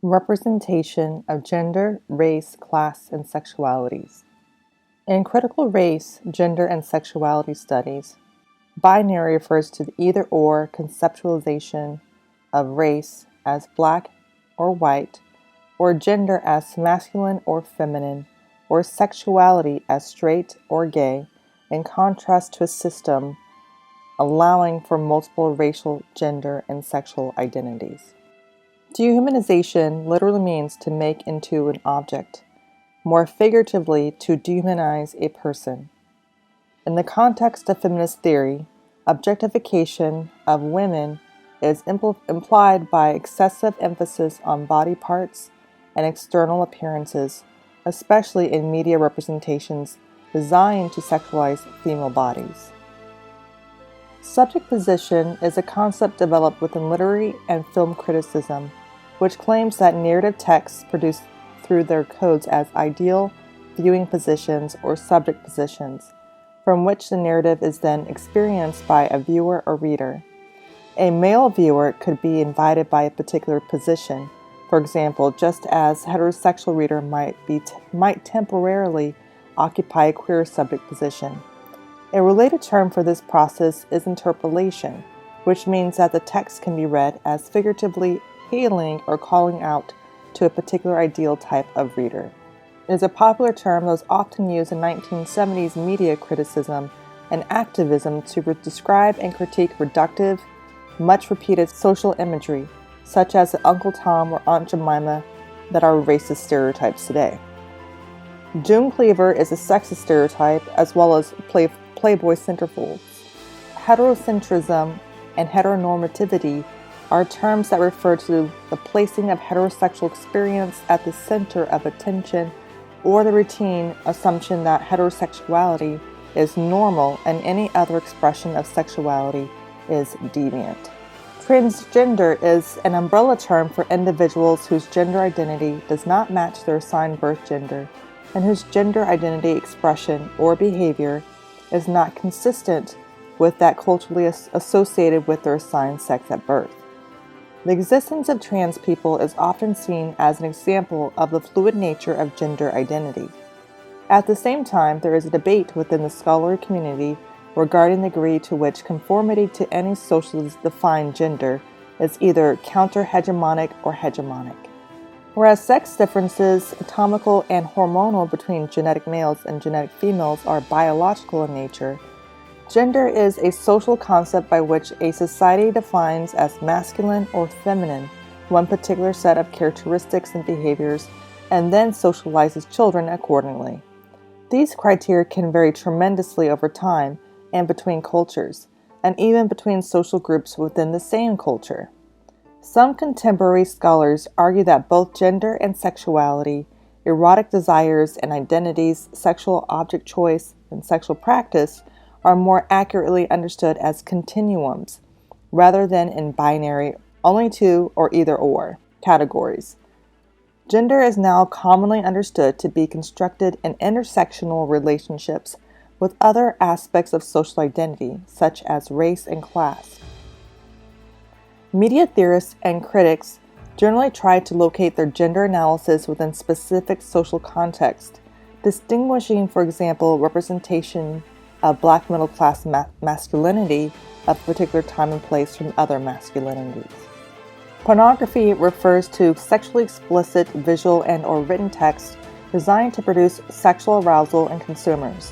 Representation of gender, race, class, and sexualities. In critical race, gender, and sexuality studies, binary refers to the either-or conceptualization of race as black or white, or gender as masculine or feminine, or sexuality as straight or gay, in contrast to a system allowing for multiple racial, gender, and sexual identities. Dehumanization literally means to make into an object, more figuratively, to dehumanize a person. In the context of feminist theory, objectification of women is implied by excessive emphasis on body parts and external appearances, especially in media representations designed to sexualize female bodies. Subject position is a concept developed within literary and film criticism, which claims that narrative texts produced through their codes as ideal viewing positions or subject positions, from which the narrative is then experienced by a viewer or reader. A male viewer could be invited by a particular position, for example, just as a heterosexual reader might temporarily occupy a queer subject position. A related term for this process is interpolation, which means that the text can be read as figuratively hailing or calling out to a particular ideal type of reader. It is a popular term that was often used in 1970s media criticism and activism to describe and critique reductive, much-repeated social imagery, such as the Uncle Tom or Aunt Jemima that are racist stereotypes today. June Cleaver is a sexist stereotype as well as Playboy centerfolds. Heterocentrism and heteronormativity are terms that refer to the placing of heterosexual experience at the center of attention or the routine assumption that heterosexuality is normal and any other expression of sexuality is deviant. Transgender is an umbrella term for individuals whose gender identity does not match their assigned birth gender and whose gender identity expression or behavior is not consistent with that culturally associated with their assigned sex at birth. The existence of trans people is often seen as an example of the fluid nature of gender identity. At the same time, there is a debate within the scholarly community regarding the degree to which conformity to any socially defined gender is either counter-hegemonic or hegemonic. Whereas sex differences, anatomical and hormonal between genetic males and genetic females are biological in nature, gender is a social concept by which a society defines as masculine or feminine one particular set of characteristics and behaviors and then socializes children accordingly. These criteria can vary tremendously over time and between cultures, and even between social groups within the same culture. Some contemporary scholars argue that both gender and sexuality, erotic desires and identities, sexual object choice, and sexual practice are more accurately understood as continuums, rather than in binary only two or either or categories. Gender is now commonly understood to be constructed in intersectional relationships with other aspects of social identity, such as race and class. Media theorists and critics generally try to locate their gender analysis within specific social context, distinguishing, for example, representation of Black middle-class masculinity of a particular time and place from other masculinities. Pornography refers to sexually explicit visual and or written text designed to produce sexual arousal in consumers.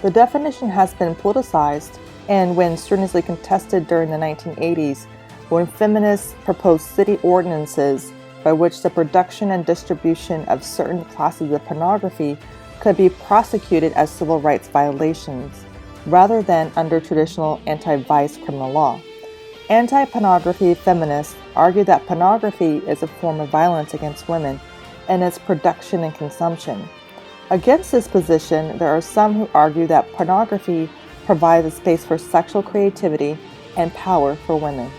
The definition has been politicized, and when strenuously contested during the 1980s, when feminists proposed city ordinances by which the production and distribution of certain classes of pornography could be prosecuted as civil rights violations, rather than under traditional anti-vice criminal law. Anti-pornography feminists argue that pornography is a form of violence against women in its production and consumption. Against this position, there are some who argue that pornography provides a space for sexual creativity and power for women.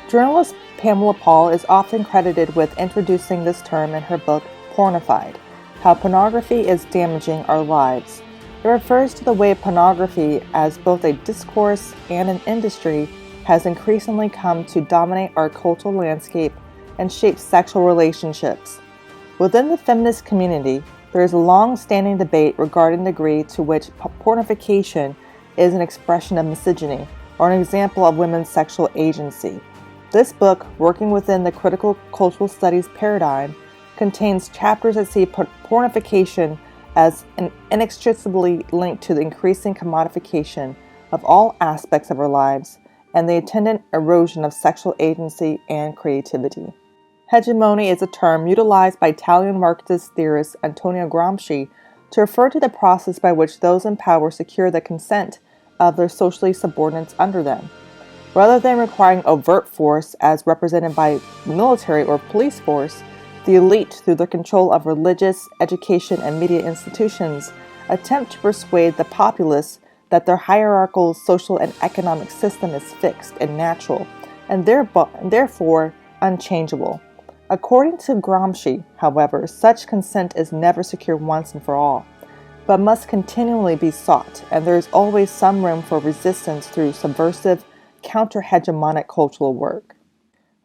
Journalist Pamela Paul is often credited with introducing this term in her book, Pornified: How Pornography is Damaging Our Lives. It refers to the way pornography, as both a discourse and an industry, has increasingly come to dominate our cultural landscape and shape sexual relationships. Within the feminist community, there is a long-standing debate regarding the degree to which pornification is an expression of misogyny or an example of women's sexual agency. This book, working within the critical cultural studies paradigm, contains chapters that see pornification as inextricably linked to the increasing commodification of all aspects of our lives and the attendant erosion of sexual agency and creativity. Hegemony is a term utilized by Italian Marxist theorist Antonio Gramsci to refer to the process by which those in power secure the consent of their socially subordinates under them. Rather than requiring overt force as represented by military or police force, the elite, through their control of religious, education, and media institutions, attempt to persuade the populace that their hierarchical social and economic system is fixed and natural, and therefore unchangeable. According to Gramsci, however, such consent is never secure once and for all, but must continually be sought, and there is always some room for resistance through subversive, counter-hegemonic cultural work.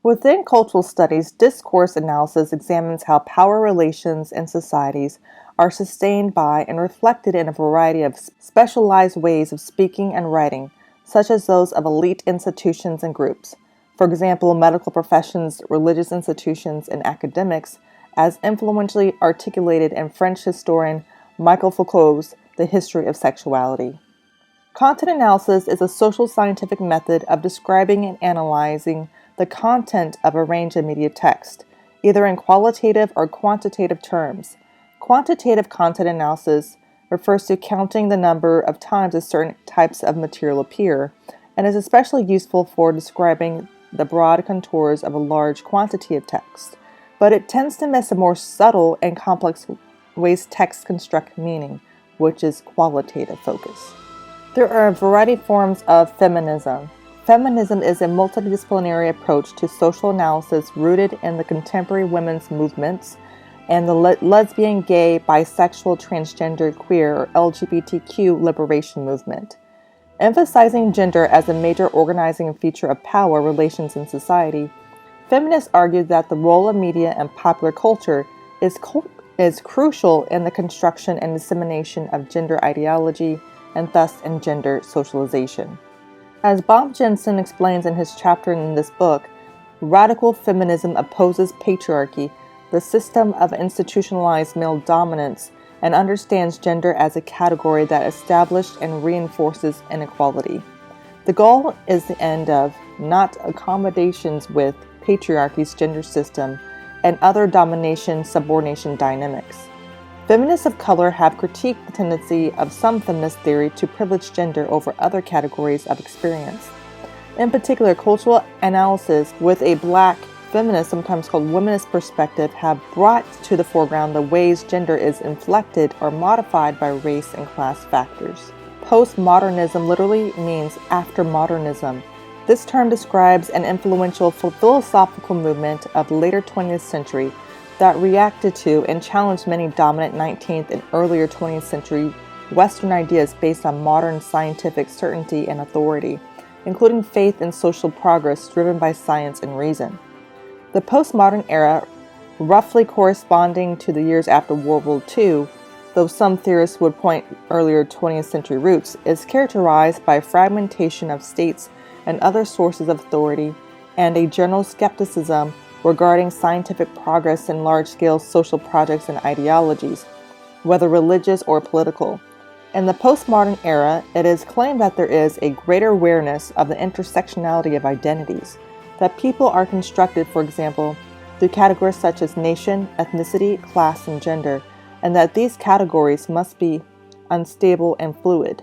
Within cultural studies, discourse analysis examines how power relations in societies are sustained by and reflected in a variety of specialized ways of speaking and writing, such as those of elite institutions and groups. For example, medical professions, religious institutions, and academics, as influentially articulated in French historian Michel Foucault's The History of Sexuality. Content analysis is a social scientific method of describing and analyzing the content of a range of media text, either in qualitative or quantitative terms. Quantitative content analysis refers to counting the number of times that certain types of material appear, and is especially useful for describing the broad contours of a large quantity of text, but it tends to miss the more subtle and complex ways texts construct meaning, which is qualitative focus. There are a variety of forms of feminism. Feminism is a multidisciplinary approach to social analysis rooted in the contemporary women's movements and the lesbian, gay, bisexual, transgender, queer, or LGBTQ liberation movement. Emphasizing gender as a major organizing feature of power relations in society, feminists argue that the role of media and popular culture is crucial in the construction and dissemination of gender ideology and thus in gender socialization. As Bob Jensen explains in his chapter in this book, radical feminism opposes patriarchy, the system of institutionalized male dominance, and understands gender as a category that established and reinforces inequality. The goal is the end of, not accommodations with, patriarchy's gender system and other domination-subordination dynamics. Feminists of color have critiqued the tendency of some feminist theory to privilege gender over other categories of experience. In particular, cultural analysis with a Black feminist, sometimes called womanist perspective, have brought to the foreground the ways gender is inflected or modified by race and class factors. Postmodernism literally means after modernism. This term describes an influential philosophical movement of the later 20th century that reacted to and challenged many dominant 19th and earlier 20th century Western ideas based on modern scientific certainty and authority, including faith in social progress driven by science and reason. The postmodern era, roughly corresponding to the years after World War II, though some theorists would point earlier 20th century roots, is characterized by fragmentation of states and other sources of authority and a general skepticism regarding scientific progress in large-scale social projects and ideologies, whether religious or political. In the postmodern era, it is claimed that there is a greater awareness of the intersectionality of identities, that people are constructed, for example, through categories such as nation, ethnicity, class, and gender, and that these categories must be unstable and fluid.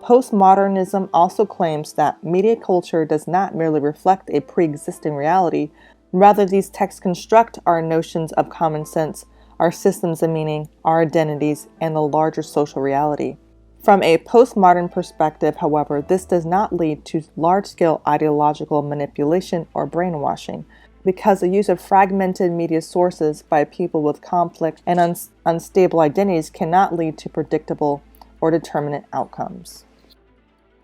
Postmodernism also claims that media culture does not merely reflect a pre-existing reality. Rather, these texts construct our notions of common sense, our systems of meaning, our identities, and the larger social reality. From a postmodern perspective, however, this does not lead to large-scale ideological manipulation or brainwashing, because the use of fragmented media sources by people with complex and unstable identities cannot lead to predictable or determinate outcomes.